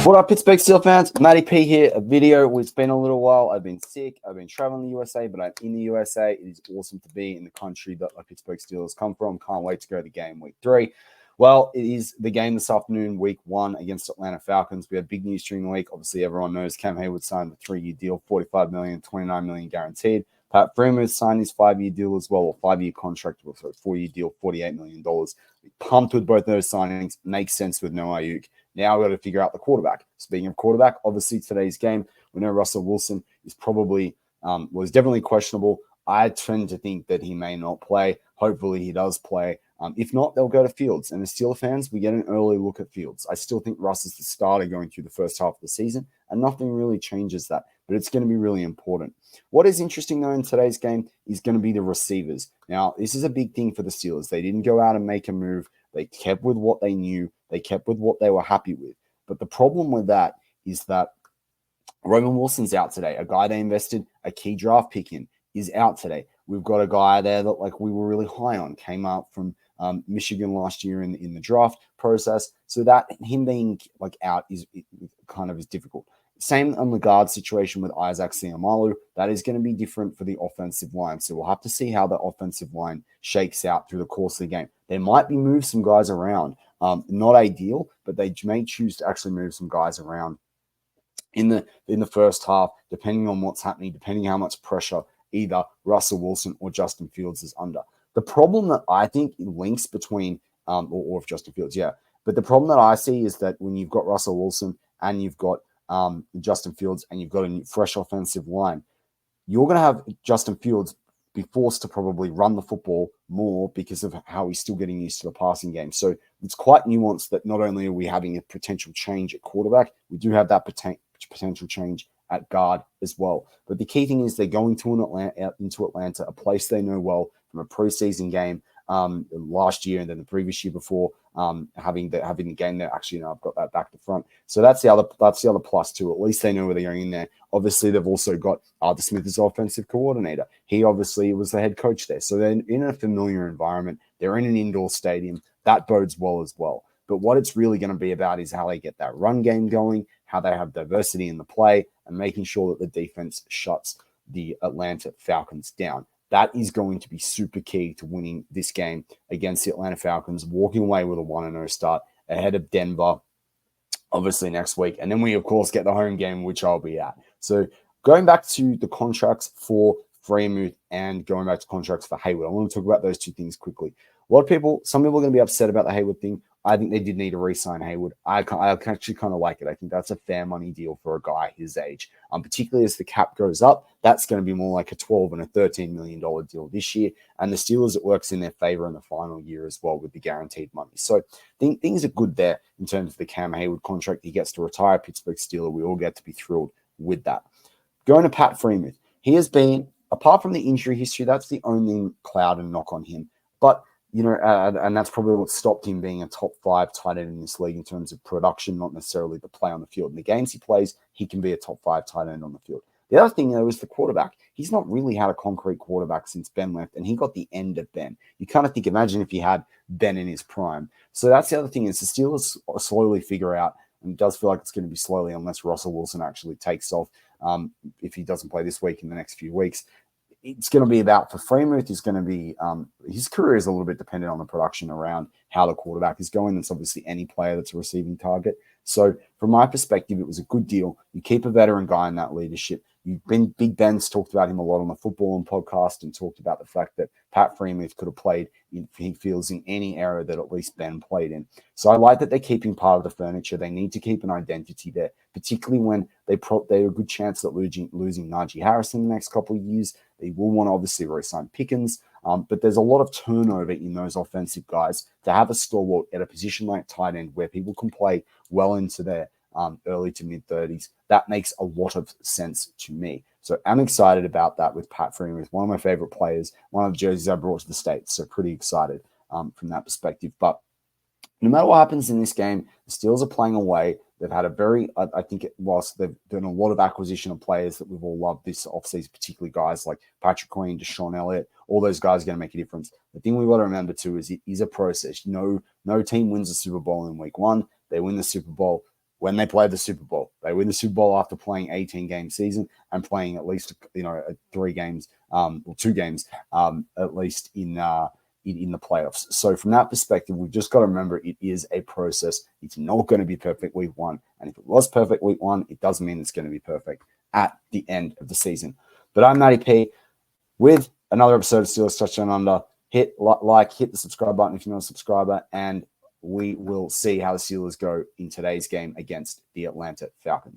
What up, Pittsburgh Steelers fans? Matty P here. A video. It's been a little while. I've been sick. I've been traveling the USA, but I'm in the USA. It is awesome to be in the country that the Pittsburgh Steelers come from. Can't wait to go to the game week 3. Well, it is the game this afternoon, week 1 against Atlanta Falcons. We had big news during the week. Obviously, everyone knows Cam Hayward signed the 3-year deal, $45 million, $29 million guaranteed. Pat Freiermuth signed his 5-year deal as well, or 5-year contract, so 4-year deal, $48 million. We pumped with both those signings. Makes sense with no Ayuk. Now we've got to figure out the quarterback. Speaking of quarterback, obviously today's game, we know Russell Wilson is probably, was definitely questionable. I tend to think that he may not play. Hopefully he does play. If not, they'll go to Fields. And as Steelers fans, we get an early look at Fields. I still think Russ is the starter going through the first half of the season, and nothing really changes that. But it's going to be really important. What is interesting, though, in today's game is going to be the receivers. Now, this is a big thing for the Steelers. They didn't go out and make a move. They kept with what they knew. They kept with what they were happy with. But the problem with that is that Roman Wilson's out today. A guy they invested a key draft pick in is out today. We've got a guy there that we were really high on, came out from Michigan last year in the draft process. So that him being out is difficult. Same on the guard situation with Isaac Seumalo. That is going to be different for the offensive line. So we'll have to see how the offensive line shakes out through the course of the game. They might be move some guys around. Not ideal, but they may choose to actually move some guys around in the first half, depending on what's happening, depending how much pressure either Russell Wilson or Justin Fields is under. The problem that I think links between, or if Justin Fields, yeah. But the problem that I see is that when you've got Russell Wilson and you've got Justin Fields and you've got a fresh offensive line, you're going to have Justin Fields be forced to probably run the football more because of how he's still getting used to the passing game. So it's quite nuanced that not only are we having a potential change at quarterback, we do have that potential change at guard as well. But the key thing is they're going to into Atlanta, a place they know well from a preseason game last year and then the previous year before, having the game there. Actually, I've got that back to front. So that's the other plus too. At least they know where they're going in there. Obviously, they've also got Arthur Smith as offensive coordinator. He obviously was the head coach there. So they're in a familiar environment. They're in an indoor stadium. That bodes well as well. But what it's really going to be about is how they get that run game going, how they have diversity in the play, and making sure that the defense shuts the Atlanta Falcons down. That is going to be super key to winning this game against the Atlanta Falcons, walking away with a 1-0 start ahead of Denver, obviously next week. And then we, of course, get the home game, which I'll be at. So going back to the contracts for Freiermuth and going back to contracts for Hayward, I want to talk about those two things quickly. Some people are going to be upset about the Hayward thing. I think they did need to re-sign Hayward. I actually kind of like it. I think that's a fair money deal for a guy his age. Particularly as the cap goes up, that's going to be more like a $12 and a $13 million deal this year. And the Steelers, it works in their favor in the final year as well with the guaranteed money. So things are good there in terms of the Cam Hayward contract. He gets to retire, Pittsburgh Steelers. We all get to be thrilled with that. Going to Pat Freiermuth. He has been, apart from the injury history, that's the only cloud and knock on him. But and that's probably what stopped him being a top 5 tight end in this league in terms of production, not necessarily the play on the field. In the games he plays, he can be a top 5 tight end on the field. The other thing, though, is the quarterback. He's not really had a concrete quarterback since Ben left, and he got the end of Ben. You kind of think, imagine if he had Ben in his prime. So that's the other thing is the Steelers slowly figure out, and it does feel like it's going to be slowly unless Russell Wilson actually takes off if he doesn't play this week in the next few weeks. It's going to be about, for Freiermuth, is going to be, his career is a little bit dependent on the production around how the quarterback is going. That's obviously any player that's a receiving target. So from my perspective, it was a good deal. You keep a veteran guy in that leadership. Big Ben's talked about him a lot on the Football and podcast and talked about the fact that Pat Freiermuth could have played, he feels, in any era that at least Ben played in. So I like that they're keeping part of the furniture. They need to keep an identity there, particularly when they're a good chance at losing Najee Harris in the next couple of years. They will want to obviously re-sign Pickens, but there's a lot of turnover in those offensive guys. To have a stalwart at a position like tight end where people can play well into their early to mid-30s, that makes a lot of sense to me. So I'm excited about that with Pat Freiermuth, one of my favorite players, one of the jerseys I brought to the States. So pretty excited from that perspective. But no matter what happens in this game, the Steelers are playing away. They've had a very, I think, whilst they've done a lot of acquisition of players that we've all loved this offseason, particularly guys like Patrick Queen, Deshaun Elliott, all those guys are going to make a difference. The thing we've got to remember too is it is a process. No team wins the Super Bowl in week 1. They win the Super Bowl when they play the Super Bowl. They win the Super Bowl after playing 18-game season and playing at least 3 games or 2 games at least in the playoffs. So from that perspective, we've just got to remember it is a process. It's not going to be perfect week 1, and if it was perfect week 1, it doesn't mean it's going to be perfect at the end of the season. But I'm Matty P with another episode of Steelers Touchdown Under. Hit like, hit the subscribe button if you're not a subscriber, and we will see how the Steelers go in today's game against the Atlanta Falcons.